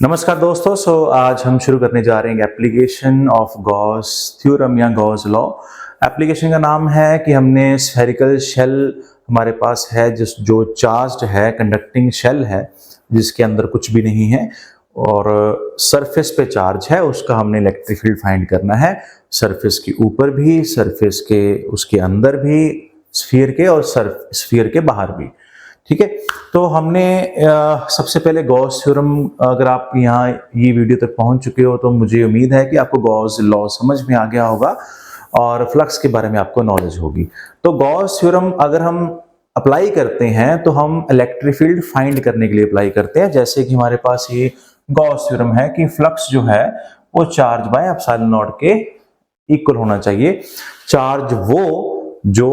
नमस्कार दोस्तों। आज हम शुरू करने जा रहे हैं एप्लीकेशन ऑफ गॉस थ्योरम या गॉस लॉ। एप्लीकेशन का नाम है कि हमने स्फेरिकल शेल हमारे पास है जो चार्ज्ड है, कंडक्टिंग शेल है जिसके अंदर कुछ भी नहीं है और सरफेस पे चार्ज है, उसका हमने इलेक्ट्रिक फील्ड फाइंड करना है। सरफेस के ऊपर भी, सरफेस के उसके अंदर भी, स्फीयर के और स्फीयर के बाहर भी। ठीक है, तो हमने सबसे पहले गॉस थ्योरम, अगर आप यहाँ ये वीडियो तक पहुंच चुके हो तो मुझे उम्मीद है कि आपको गॉस लॉ समझ में आ गया होगा और फ्लक्स के बारे में आपको नॉलेज होगी। तो गॉस थ्योरम अगर हम अप्लाई करते हैं तो हम इलेक्ट्रिक फील्ड फाइंड करने के लिए अप्लाई करते हैं। जैसे कि हमारे पास ये गॉस थ्योरम है कि फ्लक्स जो है वो चार्ज बाय एप्सिलॉन नॉट के इक्वल होना चाहिए। चार्ज वो जो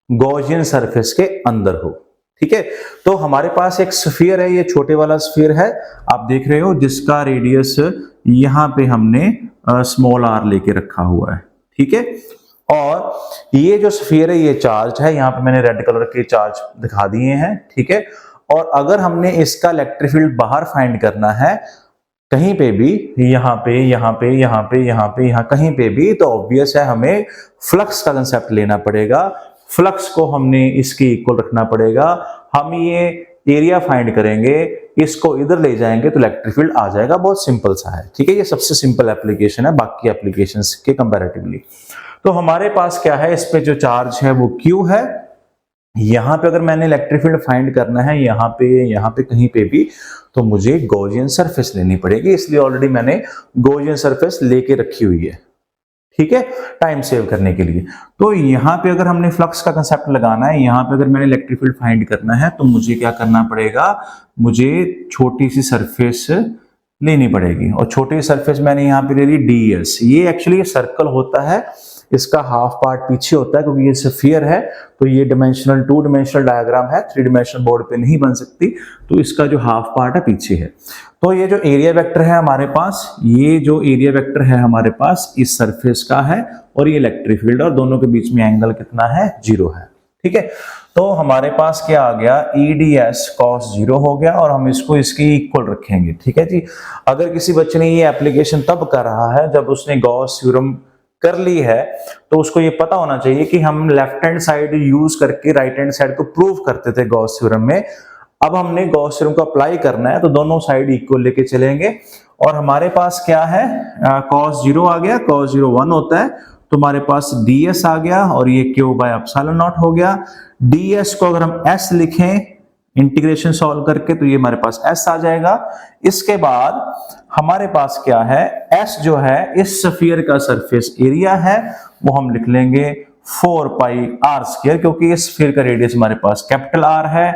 गॉसियन सरफेस के अंदर हो। ठीक है, तो हमारे पास एक स्फीयर है, ये छोटे वाला स्फीयर है, आप देख रहे हो, जिसका रेडियस यहां पे हमने स्मॉल आर लेके रखा हुआ है। ठीक है, और ये जो स्फीयर है ये चार्ज है, यहां पे मैंने रेड कलर के चार्ज दिखा दिए हैं। ठीक है, और अगर हमने इसका इलेक्ट्रिक फील्ड बाहर फाइंड करना है कहीं पे भी, यहाँ पे, यहाँ पे, यहाँ पे, यहाँ पे, यहाँ कहीं पे भी, तो ऑब्वियस है हमें फ्लक्स का कंसेप्ट लेना पड़ेगा। फ्लक्स को हमने इसके इक्वल रखना पड़ेगा। हम ये एरिया फाइंड करेंगे, इसको इधर ले जाएंगे तो इलेक्ट्रिक फील्ड आ जाएगा। बहुत सिंपल सा है। ठीक है, ये सबसे सिंपल एप्लीकेशन है बाकी एप्लीकेशंस के कंपैरेटिवली। तो हमारे पास क्या है, इस पे जो चार्ज है वो क्यू है। यहां पे अगर मैंने इलेक्ट्रिक फील्ड फाइंड करना है यहाँ पे कहीं पे भी, तो मुझे गॉसियन सरफेस लेनी पड़ेगी। इसलिए ऑलरेडी मैंने गॉसियन सरफेस लेके रखी हुई है। ठीक है, टाइम सेव करने के लिए। तो यहाँ पे अगर हमने फ्लक्स का कंसेप्ट लगाना है, यहाँ पे अगर मैंने इलेक्ट्रिक फील्ड फाइंड करना है, तो मुझे क्या करना पड़ेगा, मुझे छोटी सी सरफेस लेनी पड़ेगी। और छोटी सरफेस मैंने यहाँ पे ले ली ds। ये एक्चुअली सर्कल होता है, इसका हाफ पार्ट पीछे होता है क्योंकि ये स्फीयर है, तो ये डिमेंशनल 2 डायमेंशनल डायग्राम है, 3 डायमेंशनल बोर्ड पे नहीं बन सकती, तो इसका जो हाफ पार्ट है पीछे है। तो ये जो एरिया वेक्टर है हमारे पास, ये जो एरिया वेक्टर है हमारे पास इस सरफेस का है, और ये इलेक्ट्रिक फील्ड, और दोनों के बीच में एंगल कितना है, 0 है। ठीक है, तो हमारे पास क्या आ गया, EDS cos 0 हो गया, और हम इसको इसके इक्वल रखेंगे। ठीक है जी। अगर किसी बच्चे ने ये एप्लीकेशन तब कर रहा है जब उसने गॉस थ्योरम कर ली है, तो उसको ये पता होना चाहिए कि हम लेफ्ट हैंड साइड यूज करके राइट हैंड साइड को प्रूव करते थे गॉस थ्योरम में। अब हमने गॉस थ्योरम को अप्लाई करना है, तो दोनों साइड इक्वल लेके चलेंगे। और हमारे पास क्या है, cos 0 आ गया, cos 0 1 होता है, तो हमारे पास ds आ गया, और ये q बाय एप्सिलॉन नॉट हो गया। ds को अगर हम s लिखें इंटीग्रेशन सॉल्व करके, तो ये हमारे पास s आ जाएगा। इसके बाद हमारे पास क्या है, s जो है इस स्फीयर का सरफेस एरिया है, वो हम लिख लेंगे 4 पाई r स्क्वायर, क्योंकि इस स्फीयर का रेडियस हमारे पास कैपिटल R है।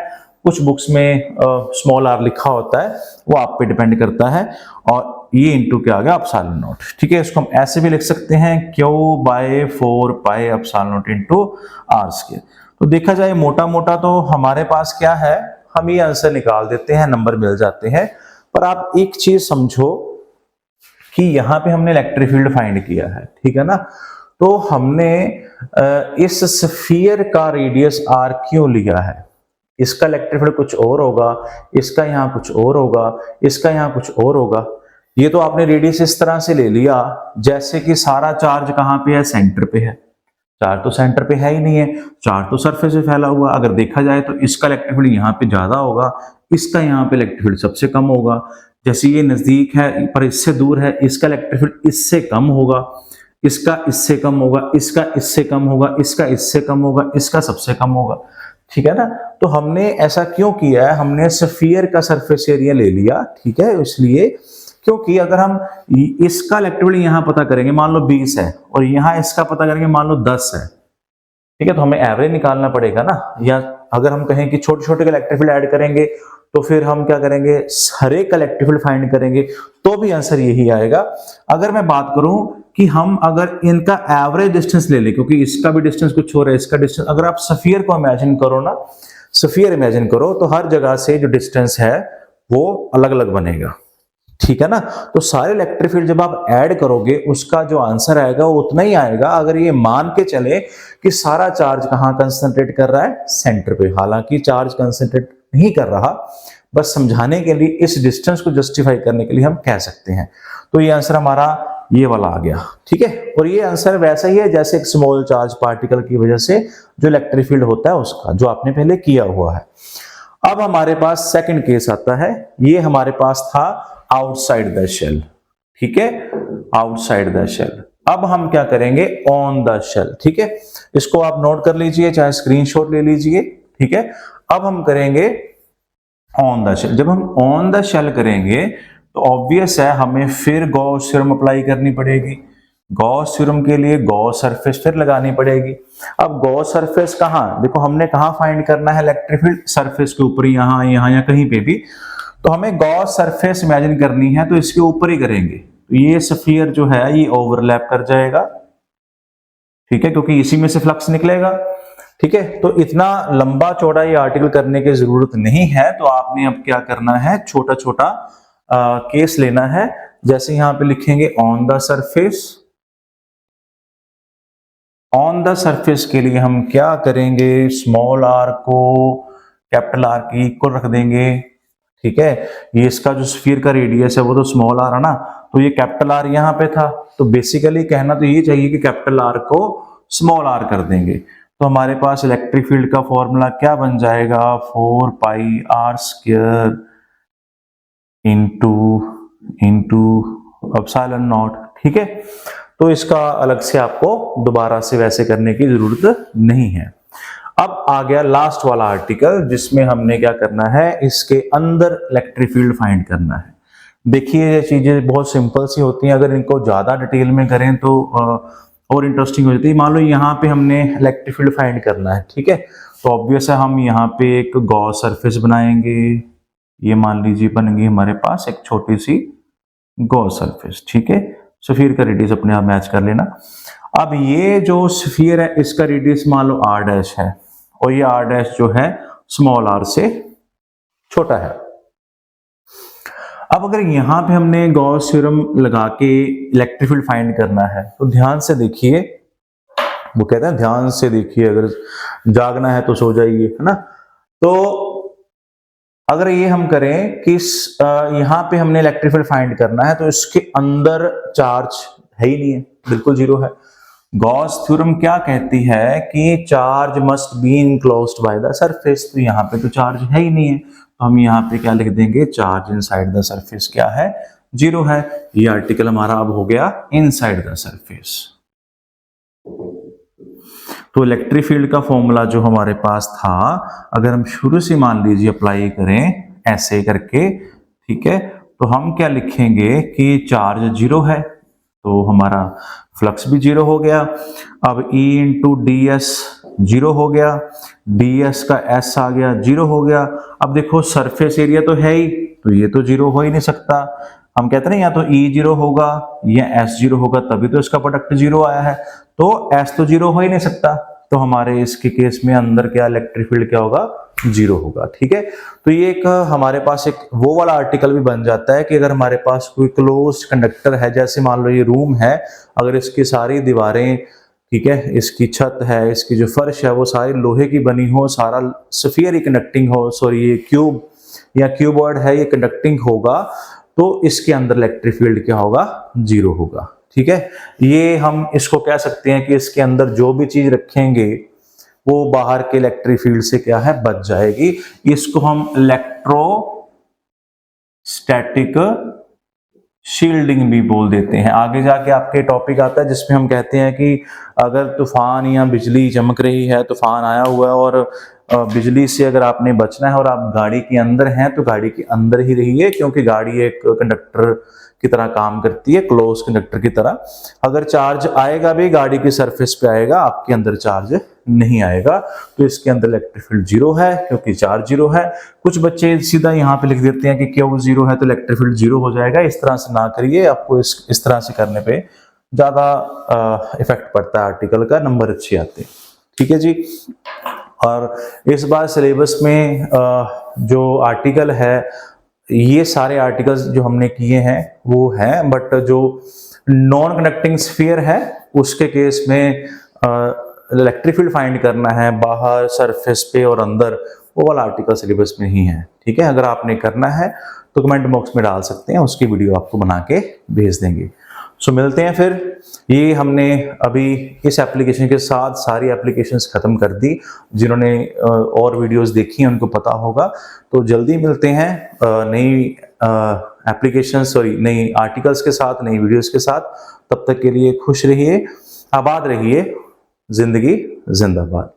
कुछ बुक्स में स्मॉल r लिखा होता है, वो आप पे डिपेंड करता है। और ये इंटू क्या आ गया, एप्सिलॉन नॉट। ठीक है, इसको हम ऐसे भी लिख सकते हैं, q by 4 pi epsilon naught into r square. तो देखा जाए मोटा मोटा तो हमारे पास क्या है, हम ये आंसर निकाल देते हैं, नंबर मिल जाते हैं। पर आप एक चीज समझो कि यहाँ पे हमने इलेक्ट्रिक फील्ड फाइंड किया है, ठीक है ना, तो हमने इस स्फीयर का रेडियस r क्यों लिया है। इसका इलेक्ट्रिक फील्ड कुछ और होगा, इसका यहाँ कुछ और होगा, इसका यहाँ कुछ और होगा। ये तो आपने रेडियस इस तरह से ले लिया जैसे कि सारा चार्ज कहाँ पे है, सेंटर पे है। चार्ज तो सेंटर पे है ही नहीं है, चार्ज तो सरफेस पे फैला हुआ। अगर देखा जाए तो इसका इलेक्ट्रिक फील्ड यहाँ पे ज्यादा होगा, इसका यहाँ पे इलेक्ट्रिक फील्ड सबसे कम होगा। जैसे ये नजदीक है पर इससे दूर है, इसका इलेक्ट्रिक फील्ड इससे कम होगा, इसका इससे कम होगा, इसका इससे कम होगा, इसका इससे कम होगा, इसका सबसे कम होगा। ठीक है ना, तो हमने ऐसा क्यों किया है, हमने स्फीयर का सरफेस एरिया ले लिया। ठीक है, इसलिए क्योंकि अगर हम इसका इलेक्ट्रिक फील्ड यहाँ पता करेंगे, मान लो 20 है, और यहाँ इसका पता करेंगे मान लो 10 है, ठीक है, तो हमें एवरेज निकालना पड़ेगा ना। या अगर हम कहें कि छोटे छोटे इलेक्ट्रिक फील्ड ऐड करेंगे, तो फिर हम क्या करेंगे, हर एक इलेक्ट्रिक फील्ड फाइंड करेंगे, तो भी आंसर यही आएगा। अगर मैं बात करूं कि हम अगर इनका एवरेज डिस्टेंस ले लें, क्योंकि इसका भी डिस्टेंस कुछ हो रहा है, इसका डिस्टेंस, अगर आप स्फीयर को इमेजिन करो ना, स्फीयर इमेजिन करो, तो हर जगह से जो डिस्टेंस है वो अलग अलग बनेगा। ठीक है ना, तो सारे इलेक्ट्रिक फील्ड जब आप ऐड करोगे, उसका जो आंसर आएगा वो उतना ही आएगा। अगर ये मान के चले कि सारा चार्ज कहां कंसंट्रेट कर रहा है, सेंटर पे, हालांकि चार्ज कंसंट्रेट नहीं कर रहा, बस समझाने के लिए, इस डिस्टेंस को जस्टिफाई करने के लिए हम कह सकते हैं। तो ये आंसर हमारा ये वाला आ गया, ठीक है। और ये आंसर वैसा ही है जैसे एक स्मॉल चार्ज पार्टिकल की वजह से जो इलेक्ट्रिक फील्ड होता है उसका, जो आपने पहले किया हुआ है। अब हमारे पास सेकंड केस आता है, ये हमारे पास था आउटसाइड द शेल, ठीक है, आउटसाइड द शेल। अब हम क्या करेंगे, ऑन द शेल, ठीक है। इसको आप नोट कर लीजिए, चाहे स्क्रीनशॉट ले लीजिए, ठीक है। अब हम करेंगे ऑन द शेल। जब हम ऑन द शेल करेंगे तो ऑब्वियस है हमें फिर गॉस थ्योरम अप्लाई करनी पड़ेगी। गॉस थ्योरम के लिए गॉस सरफेस फिर लगानी पड़ेगी। अब गॉस सरफेस कहाँ, देखो हमने कहाँ फाइंड करना है इलेक्ट्रिक फील्ड, सरफेस के ऊपर, यहाँ यहाँ या कहीं पे भी। तो हमें गॉस सरफेस इमेजिन करनी है तो इसके ऊपर ही करेंगे। तो ये स्फीयर जो है ये ओवरलैप कर जाएगा, ठीक है, क्योंकि इसी में से फ्लक्स निकलेगा, ठीक है। तो इतना लंबा चौड़ा ये आर्टिकल करने की जरूरत नहीं है। तो आपने अब क्या करना है, छोटा छोटा केस लेना है। जैसे यहां पे लिखेंगे on the surface. On the surface के लिए हम क्या करेंगे, स्मॉल आर को कैपिटल आर की इक्वल रख देंगे, ठीक है। ये इसका जो स्फीयर का रेडियस है वो तो स्मॉल आर है ना, तो ये कैपिटल आर यहाँ पे था, तो बेसिकली कहना तो ये चाहिए कि कैपिटल आर को स्मॉल आर कर देंगे। तो हमारे पास इलेक्ट्रिक फील्ड का फॉर्मूला क्या बन जाएगा, 4 pi R square into epsilon naught, ठीक है। तो इसका अलग से आपको दोबारा से वैसे करने की जरूरत नहीं है। अब आ गया लास्ट वाला आर्टिकल, जिसमें हमने क्या करना है, इसके अंदर इलेक्ट्रिक फील्ड फाइंड करना है। देखिए ये चीजें बहुत सिंपल सी होती हैं, अगर इनको ज्यादा डिटेल में करें तो और इंटरेस्टिंग हो जाती है। मान लो यहाँ पे हमने इलेक्ट्रिक फील्ड फाइंड करना है, ठीक है। तो ऑब्वियस है हम यहाँ पे एक गॉस सरफेस बनाएंगे, ये मान लीजिए बन गई हमारे पास एक छोटी सी गॉस सरफेस, ठीक है। स्फीयर का रेडियस अपने आप मैच कर लेना। अब ये जो स्फीयर है इसका रेडियस मान लो r डैश है, और ये r डैश जो है स्मॉल r से छोटा है। अब अगर यहां पे हमने गॉस थ्योरम लगा के इलेक्ट्रिक फील्ड फाइंड करना है तो ध्यान से देखिए, वो कहते हैं ध्यान से देखिए, अगर जागना है तो सो जाइए, है ना। तो अगर ये हम करें कि यहाँ पे हमने इलेक्ट्रिक फील्ड फाइंड करना है तो इसके अंदर चार्ज है ही नहीं है, बिल्कुल जीरो है। गॉस थ्योरम क्या कहती है कि charge must be enclosed by the surface, तो यहाँ पे तो चार्ज है ही नहीं है, तो हम यहाँ पे क्या लिख देंगे, चार्ज इनसाइड द सरफेस क्या है, जीरो है। ये आर्टिकल हमारा अब हो गया इनसाइड द सरफेस। तो इलेक्ट्रिक फील्ड का फॉर्मूला जो हमारे पास था, अगर हम शुरू से मान लीजिए अप्लाई करें ऐसे करके, ठीक है, तो हम क्या लिखेंगे कि चार्ज जीरो है, तो हमारा फ्लक्स भी जीरो हो गया। अब E into D S zero हो गया, ds का s आ गया, जीरो हो गया। अब देखो सरफेस एरिया तो है ही, तो ये तो जीरो हो ही नहीं सकता। हम कहते हैं या तो E जीरो होगा या S जीरो होगा, तभी तो इसका प्रोडक्ट जीरो आया है, तो S तो जीरो हो ही नहीं सकता। तो हमारे इसके केस में अंदर क्या इलेक्ट्रिक फील्ड क्या होगा, जीरो होगा, ठीक है। तो ये एक हमारे पास एक वो वाला आर्टिकल भी बन जाता है कि अगर हमारे पास कोई क्लोज्ड कंडक्टर है, जैसे मान लो ये रूम है, अगर इसकी सारी दीवारें, ठीक है, इसकी छत है, इसकी जो फर्श है वो सारी लोहे की बनी हो, सारा स्फीयर ही कंडक्टिंग हो, सॉरी ये क्यूब या क्यूबॉइड है ये कंडक्टिंग होगा, तो इसके अंदर इलेक्ट्रिक फील्ड क्या होगा, जीरो होगा, ठीक है। ये हम इसको कह सकते हैं कि इसके अंदर जो भी चीज रखेंगे वो बाहर के इलेक्ट्रिक फील्ड से क्या है, बच जाएगी। इसको हम इलेक्ट्रोस्टैटिक शील्डिंग भी बोल देते हैं। आगे जाके आपके टॉपिक आता है जिसमें हम कहते हैं कि अगर तूफान या बिजली चमक रही है, तूफान आया हुआ है और बिजली से अगर आपने बचना है और आप गाड़ी के अंदर हैं तो गाड़ी के अंदर ही रहिए, क्योंकि गाड़ी एक कंडक्टर की तरह काम करती है, क्लोज कंडक्टर की तरह। अगर चार्ज आएगा भी गाड़ी की सरफेस पे आएगा, आपके अंदर चार्ज नहीं आएगा, तो इसके अंदर इलेक्ट्रिक फील्ड जीरो है क्योंकि चार्ज जीरो है। कुछ बच्चे सीधा यहाँ पे लिख देते हैं कि क्यों जीरो है तो इलेक्ट्रिक फील्ड जीरो हो जाएगा। इस तरह से ना करिए, आपको इस तरह से करने पे ज्यादा इफेक्ट पड़ता है, आर्टिकल का नंबर अच्छे आते हैं, ठीक है जी। और इस बार सिलेबस में जो आर्टिकल है, ये सारे आर्टिकल्स जो हमने किए हैं वो हैं, बट जो नॉन कंडक्टिंग स्फीयर है उसके केस में इलेक्ट्रिक फील्ड फाइंड करना है बाहर, सरफेस पे और अंदर, वो वाला आर्टिकल सिलेबस में नहीं है। ठीक है, अगर आपने करना है तो कमेंट बॉक्स में डाल सकते हैं, उसकी वीडियो आपको बना के भेज देंगे। सो मिलते हैं फिर। ये हमने अभी इस एप्लीकेशन के साथ सारी एप्लीकेशंस ख़त्म कर दी। जिन्होंने और वीडियोस देखी हैं उनको पता होगा। तो जल्दी मिलते हैं नई एप्लीकेशंस, सॉरी नई आर्टिकल्स के साथ, नई वीडियोस के साथ। तब तक के लिए खुश रहिए, आबाद रहिए, जिंदगी जिंदाबाद।